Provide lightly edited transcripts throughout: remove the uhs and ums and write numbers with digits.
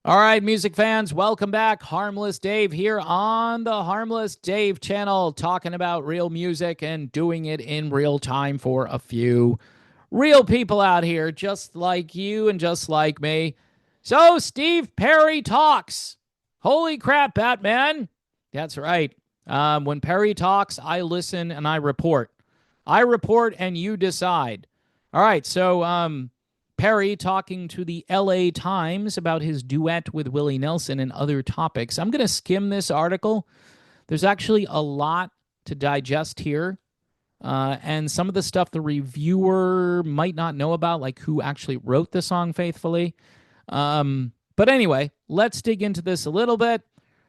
All right, music fans, welcome back. Harmless Dave here on the Harmless Dave channel, talking about real music and doing it in real time for a few real people out here, just like you and just like me. So, Steve Perry talks. Holy crap, Batman. That's right. When Perry talks, I listen and I report. I report and you decide. All right, so Perry talking to the LA Times about his duet with Willie Nelson and other topics. I'm going to skim this article. There's actually a lot to digest here. And some of the stuff the reviewer might not know about, like who actually wrote the song faithfully. But anyway, let's dig into this a little bit.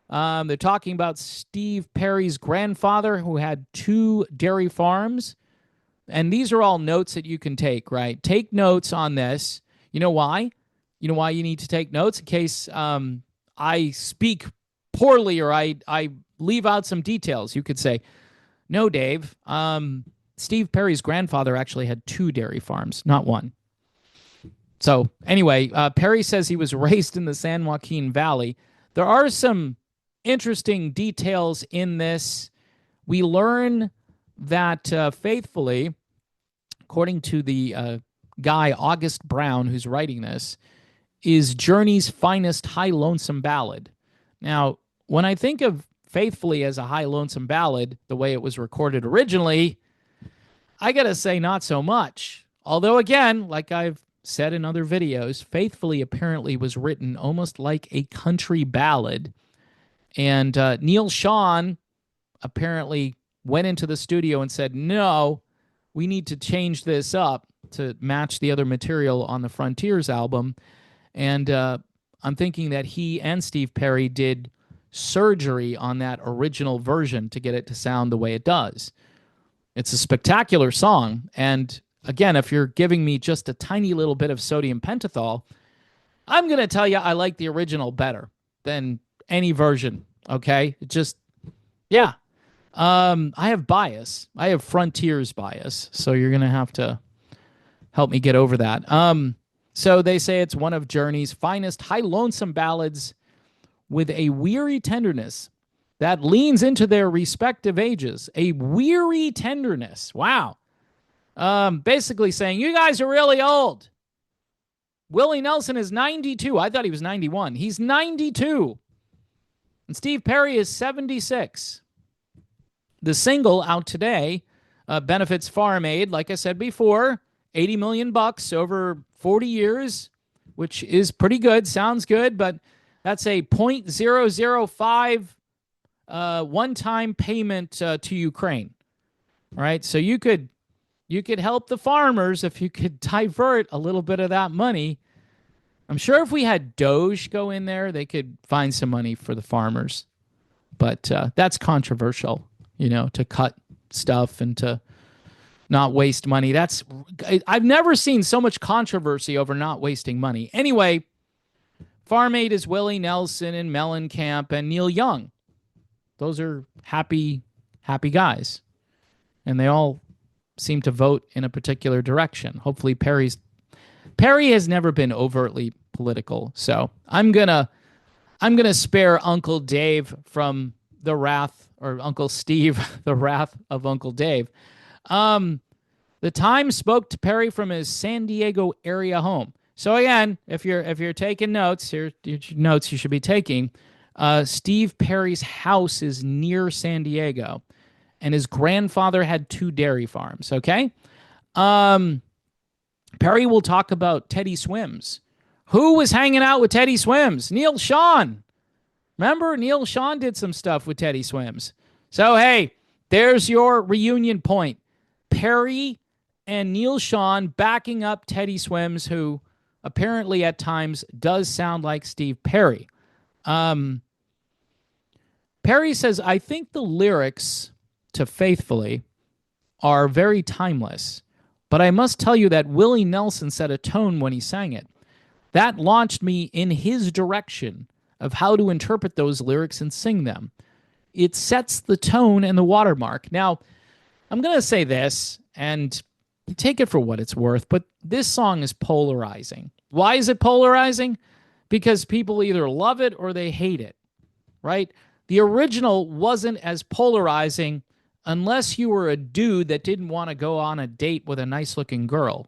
They're talking about Steve Perry's grandfather, who had two dairy farms. And these are all notes that you can take, right? Take notes on this. You know why? You know why you need to take notes? In case I speak poorly or I leave out some details. You could say, no, Dave, Steve Perry's grandfather actually had two dairy farms, not one. So anyway, Perry says he was raised in the San Joaquin Valley. There are some interesting details in this. We learn that faithfully, according to the guy, August Brown, who's writing this, is Journey's finest high lonesome ballad. Now, when I think of faithfully as a high lonesome ballad, the way it was recorded originally, I gotta say not so much. Although, again, like I've said in other videos, faithfully apparently was written almost like a country ballad. And Neil Sean apparently went into the studio and said, no, we need to change this up to match the other material on the Frontiers album. And I'm thinking that he and Steve Perry did surgery on that original version to get it to sound the way it does. It's a spectacular song. And again, if you're giving me just a tiny little bit of sodium pentothal, I'm going to tell you I like the original better than any version. Okay? Just, yeah. I have bias. I have Frontiers bias. So you're going to have to help me get over that. So they say it's one of Journey's finest high lonesome ballads with a weary tenderness that leans into their respective ages. A weary tenderness. Wow. Basically saying, you guys are really old. Willie Nelson is 92. I thought he was 91. He's 92. And Steve Perry is 76. The single out today benefits Farm Aid, like I said before, $80 million over 40 years, which is pretty good. Sounds good, but that's a 0.005 one-time payment to Ukraine. All right, so you could help the farmers if you could divert a little bit of that money. I'm sure if we had Doge go in there, they could find some money for the farmers. But that's controversial, to cut stuff and to not waste money. I've never seen so much controversy over not wasting money. Anyway, Farm Aid is Willie Nelson and Mellencamp and Neil Young. Those are happy guys. And they all seem to vote in a particular direction. Hopefully Perry has never been overtly political. So I'm gonna spare Uncle Dave from the wrath, or Uncle Steve, the wrath of Uncle Dave. The Times spoke to Perry from his San Diego area home. So again, if you're taking notes, here's notes you should be taking. Steve Perry's house is near San Diego, and his grandfather had two dairy farms. Okay. Perry will talk about Teddy Swims. Who was hanging out with Teddy Swims? Neil Sean. Remember, Neil Sean did some stuff with Teddy Swims. So, hey, there's your reunion point. Perry and Neil Sean backing up Teddy Swims, who apparently at times does sound like Steve Perry. Perry says, I think the lyrics to Faithfully are very timeless. But I must tell you that Willie Nelson set a tone when he sang it. That launched me in his direction of how to interpret those lyrics and sing them. It sets the tone and the watermark. Now, I'm going to say this, and take it for what it's worth, but this song is polarizing. Why is it polarizing? because people either love it or they hate it, right? The original wasn't as polarizing unless you were a dude that didn't want to go on a date with a nice looking girl.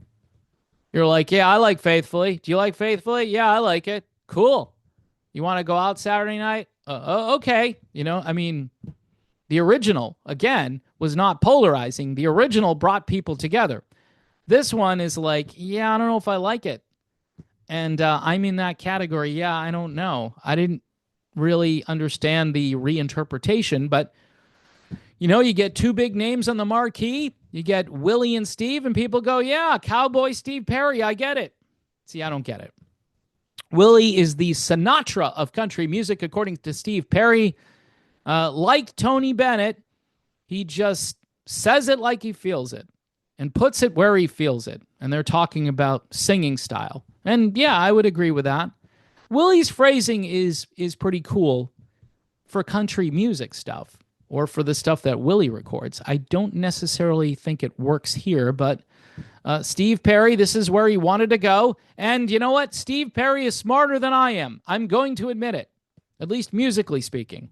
You're like, yeah, I like Faithfully. Do you like Faithfully? Yeah, I like it. Cool. You want to go out Saturday night? Okay. I mean, the original, again, was not polarizing. The original brought people together. This one is like, yeah, I don't know if I like it. And I'm in that category. Yeah, I don't know. I didn't really understand the reinterpretation, but you get two big names on the marquee. You get Willie and Steve, and people go, yeah, Cowboy Steve Perry, I get it. See, I don't get it. Willie is the Sinatra of country music, according to Steve Perry. Like Tony Bennett, he just says it like he feels it and puts it where he feels it. And they're talking about singing style. And yeah, I would agree with that. Willie's phrasing is pretty cool for country music stuff or for the stuff that Willie records. I don't necessarily think it works here, but Steve Perry, this is where he wanted to go. And you know what? Steve Perry is smarter than I am. I'm going to admit it, at least musically speaking.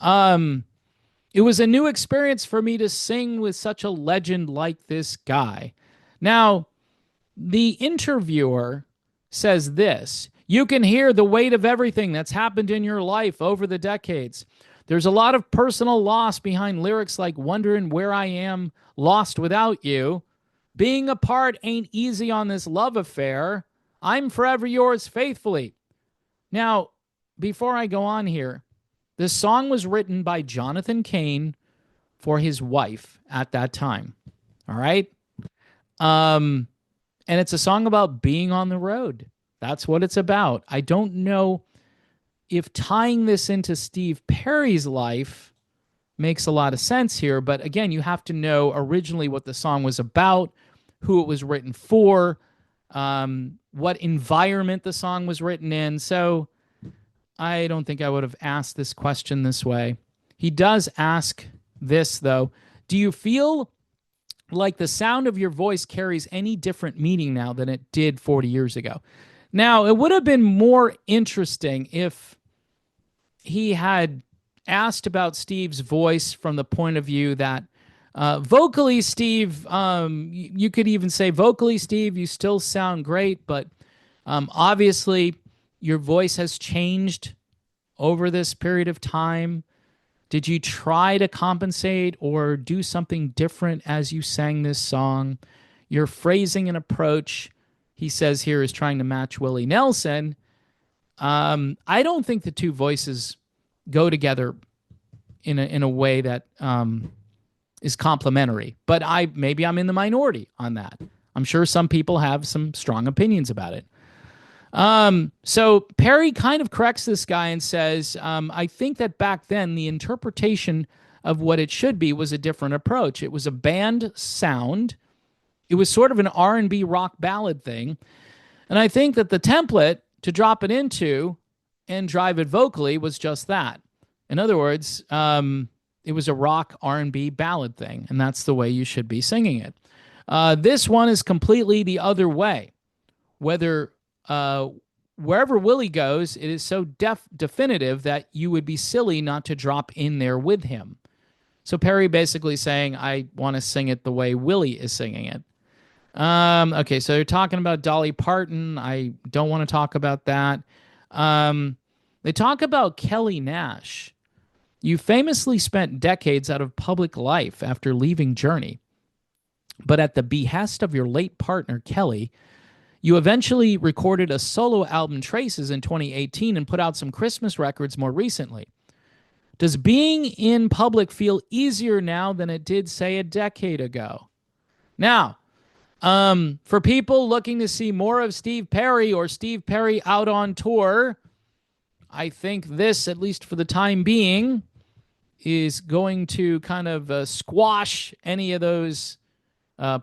It was a new experience for me to sing with such a legend like this guy. Now, the interviewer says this: you can hear the weight of everything that's happened in your life over the decades. There's a lot of personal loss behind lyrics like wondering where I am lost without you. Being apart ain't easy on this love affair. I'm forever yours faithfully. Now, before I go on here, this song was written by Jonathan Cain for his wife at that time. All right? And it's a song about being on the road. That's what it's about. I don't know if tying this into Steve Perry's life makes a lot of sense here, but again, you have to know originally what the song was about, who it was written for, what environment the song was written in. So I don't think I would have asked this question this way. He does ask this, though. Do you feel like the sound of your voice carries any different meaning now than it did 40 years ago? Now, it would have been more interesting if he had asked about Steve's voice from the point of view that vocally, Steve, you could even say vocally, Steve, you still sound great, but obviously your voice has changed over this period of time. Did you try to compensate or do something different as you sang this song? Your phrasing and approach, he says here, is trying to match Willie Nelson. I don't think the two voices go together in a way that is complementary. But maybe I'm in the minority on that. I'm sure some people have some strong opinions about it. So Perry kind of corrects this guy and says, I think that back then the interpretation of what it should be was a different approach. It was a band sound. It was sort of an R&B rock ballad thing. And I think that the template to drop it into and drive it vocally was just that. In other words, it was a rock R&B ballad thing, and that's the way you should be singing it. This one is completely the other way. Whether wherever Willie goes, it is so definitive that you would be silly not to drop in there with him. So Perry basically saying, I want to sing it the way Willie is singing it. Okay, so they're talking about Dolly Parton. I don't want to talk about that. They talk about Kelly Nash. You famously spent decades out of public life after leaving Journey. But at the behest of your late partner, Kelly, you eventually recorded a solo album, Traces, in 2018 and put out some Christmas records more recently. Does being in public feel easier now than it did, say, a decade ago? Now, for people looking to see more of Steve Perry or Steve Perry out on tour, I think this, at least for the time being, is going to kind of squash any of those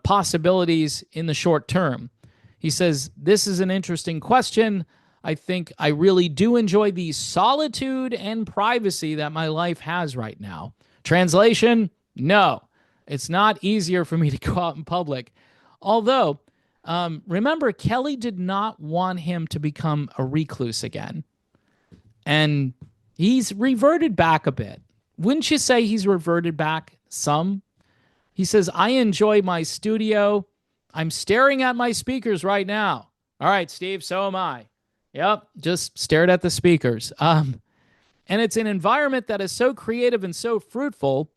possibilities in the short term. He says, this is an interesting question. I think I really do enjoy the solitude and privacy that my life has right now. Translation, no. It's not easier for me to go out in public. Although, Remember, Kelly did not want him to become a recluse again. And he's reverted back a bit. Wouldn't you say he's reverted back some? He says, I enjoy my studio. I'm staring at my speakers right now. All right, Steve, so am I. Yep, just stared at the speakers. And it's an environment that is so creative and so fruitful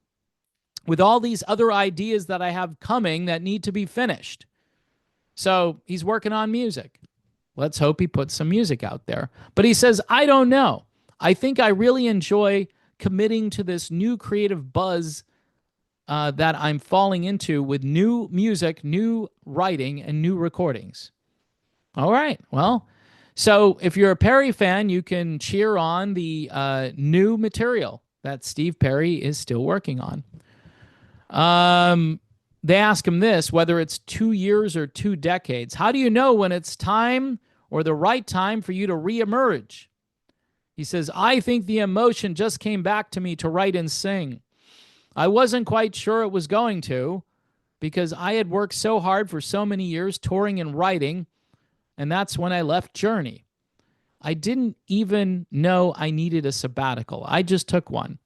with all these other ideas that I have coming that need to be finished. So he's working on music. Let's hope he puts some music out there. But he says, I don't know. I think I really enjoy committing to this new creative buzz that I'm falling into with new music, new writing, and new recordings. All right. Well, so if you're a Perry fan, you can cheer on the new material that Steve Perry is still working on. They ask him this, whether it's 2 years or 2 decades. How do you know when it's time or the right time for you to reemerge? He says, I think the emotion just came back to me to write and sing. I wasn't quite sure it was going to, because I had worked so hard for so many years touring and writing, and that's when I left Journey. I didn't even know I needed a sabbatical. I just took one.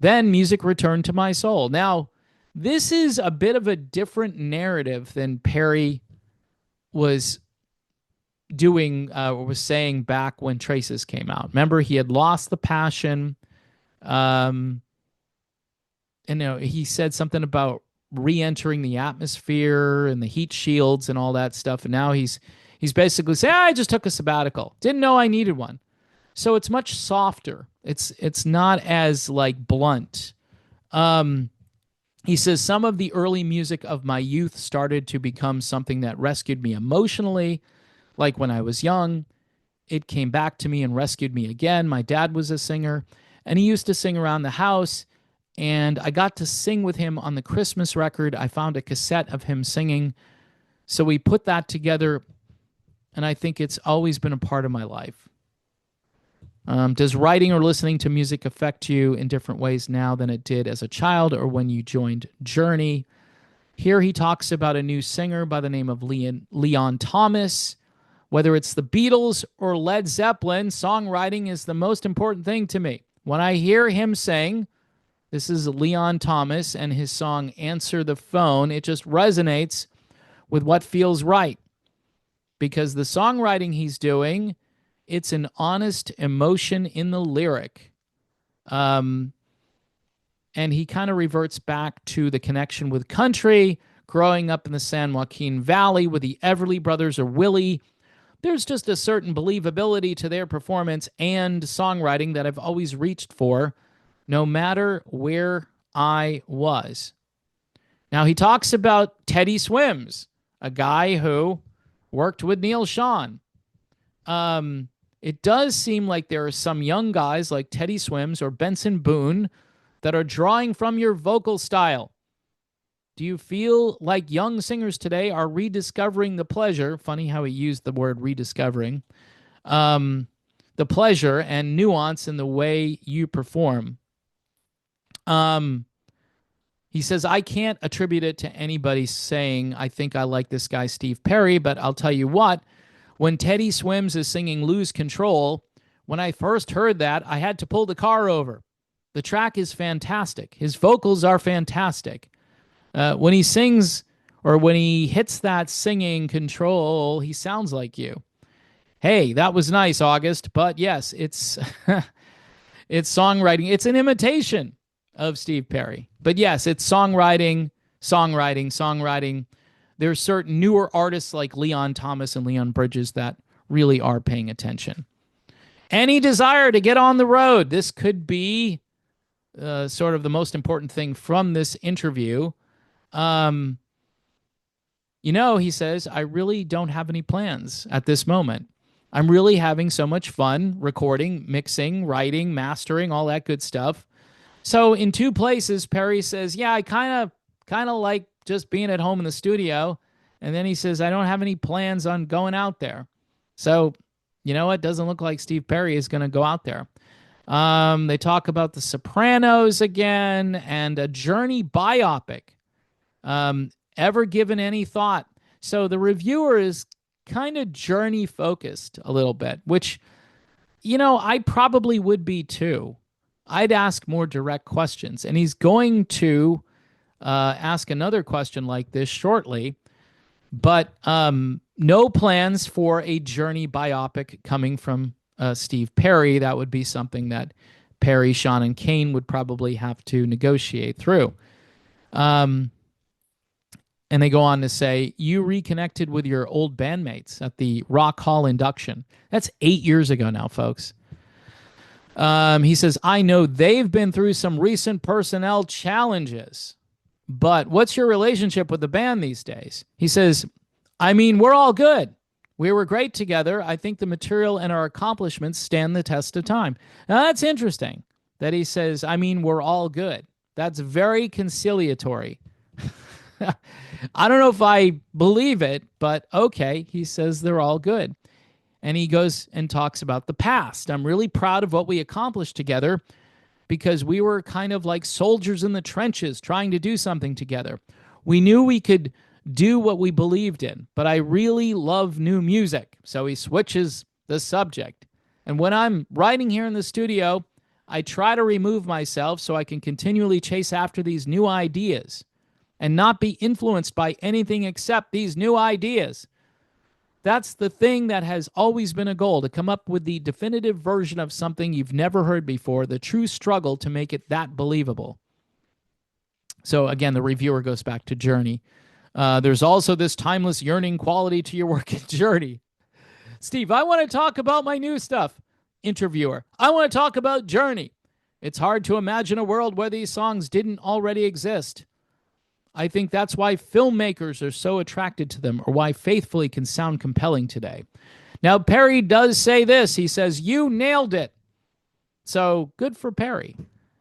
Then music returned to my soul. Now, this is a bit of a different narrative than Perry was doing, was saying back when Traces came out. Remember, he had lost the passion. And he said something about re-entering the atmosphere and the heat shields and all that stuff. And now he's basically saying, I just took a sabbatical. Didn't know I needed one. So it's much softer. It's not as like blunt. He says, some of the early music of my youth started to become something that rescued me emotionally. Like when I was young, it came back to me and rescued me again. My dad was a singer, and he used to sing around the house, and I got to sing with him on the Christmas record. I found a cassette of him singing, so we put that together, and I think it's always been a part of my life. Does writing or listening to music affect you in different ways now than it did as a child or when you joined Journey? Here he talks about a new singer by the name of Leon Thomas. Whether it's the Beatles or Led Zeppelin, songwriting is the most important thing to me. When I hear him sing, this is Leon Thomas and his song Answer the Phone, it just resonates with what feels right. Because the songwriting he's doing, it's an honest emotion in the lyric. And he kind of reverts back to the connection with country, growing up in the San Joaquin Valley with the Everly Brothers or Willie. There's just a certain believability to their performance and songwriting that I've always reached for, no matter where I was. Now, he talks about Teddy Swims, a guy who worked with Neil Schon. It does seem like there are some young guys like Teddy Swims or Benson Boone that are drawing from your vocal style. Do you feel like young singers today are rediscovering the pleasure? Funny how he used the word rediscovering. The pleasure and nuance in the way you perform. He says, I can't attribute it to anybody saying, I think I like this guy, Steve Perry, but I'll tell you what, when Teddy Swims is singing Lose Control, when I first heard that, I had to pull the car over. The track is fantastic. His vocals are fantastic. When he sings or when he hits that singing control, he sounds like you. Hey, that was nice, August. But yes, it's it's songwriting. It's an imitation of Steve Perry. But yes, it's songwriting. There's certain newer artists like Leon Thomas and Leon Bridges that really are paying attention. Any desire to get on the road? This could be sort of the most important thing from this interview. He says, I really don't have any plans at this moment. I'm really having so much fun recording, mixing, writing, mastering, all that good stuff. So in 2 places, Perry says, yeah, I kind of like just being at home in the studio. And then he says, I don't have any plans on going out there. So, it doesn't look like Steve Perry is going to go out there. They talk about The Sopranos again and a Journey biopic. Ever given any thought? So the reviewer is kind of journey focused a little bit, which, I probably would be too. I'd ask more direct questions. And he's going to ask another question like this shortly, but no plans for a Journey biopic coming from Steve Perry. That would be something that Perry, Sean, and Kane would probably have to negotiate through. And they go on to say, you reconnected with your old bandmates at the Rock Hall induction. That's 8 years ago now, folks. He says, I know they've been through some recent personnel challenges, but what's your relationship with the band these days? He says, we're all good. We were great together. I think the material and our accomplishments stand the test of time. Now, that's interesting that he says, we're all good. That's very conciliatory. I don't know if I believe it, but okay, he says they're all good. And he goes and talks about the past. I'm really proud of what we accomplished together because we were kind of like soldiers in the trenches trying to do something together. We knew we could do what we believed in, but I really love new music. So he switches the subject. And when I'm writing here in the studio, I try to remove myself so I can continually chase after these new ideas and not be influenced by anything except these new ideas. That's the thing that has always been a goal, to come up with the definitive version of something you've never heard before, the true struggle to make it that believable. So again, the reviewer goes back to Journey. There's also this timeless yearning quality to your work at Journey. Steve, I want to talk about my new stuff. Interviewer, I want to talk about Journey. It's hard to imagine a world where these songs didn't already exist. I think that's why filmmakers are so attracted to them, or why Faithfully can sound compelling today. Now, Perry does say this. He says, you nailed it. So good for Perry.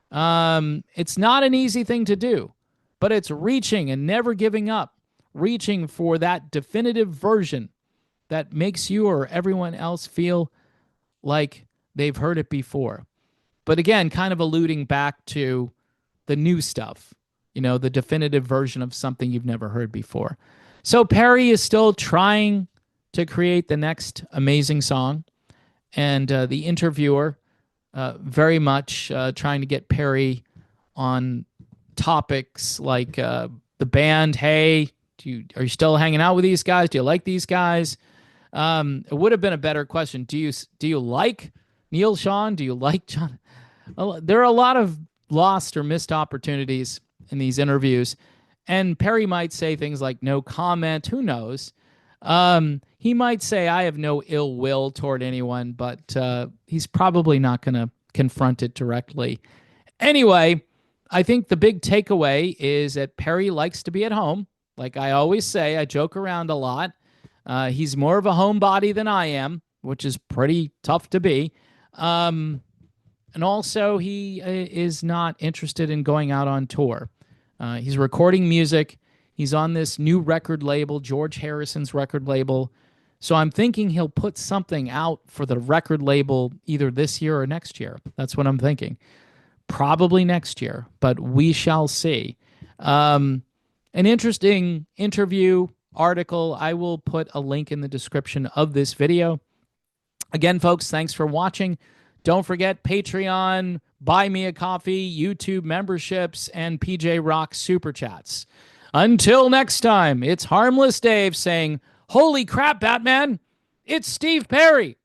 It's not an easy thing to do, but it's reaching and never giving up, reaching for that definitive version that makes you or everyone else feel like they've heard it before. But again, kind of alluding back to the new stuff. The definitive version of something you've never heard before. So Perry is still trying to create the next amazing song. And the interviewer very much trying to get Perry on topics like the band. Hey, are you still hanging out with these guys? Do you like these guys? It would have been a better question. Do you like Neil, Sean? Do you like John? There are a lot of lost or missed opportunities in these interviews, and Perry might say things like no comment. Who knows? He might say I have no ill will toward anyone, but he's probably not going to confront it directly. Anyway, I think the big takeaway is that Perry likes to be at home. Like I always say, I joke around a lot. He's more of a homebody than I am, which is pretty tough to be. And also, he is not interested in going out on tour. He's recording music. He's on this new record label, George Harrison's record label. So I'm thinking he'll put something out for the record label either this year or next year. That's what I'm thinking. Probably next year, but we shall see. An interesting interview article. I will put a link in the description of this video. Again, folks, thanks for watching. Don't forget Patreon, Buy Me a Coffee, YouTube memberships, and PJ Rock Super Chats. Until next time, it's Harmless Dave saying, holy crap, Batman, it's Steve Perry.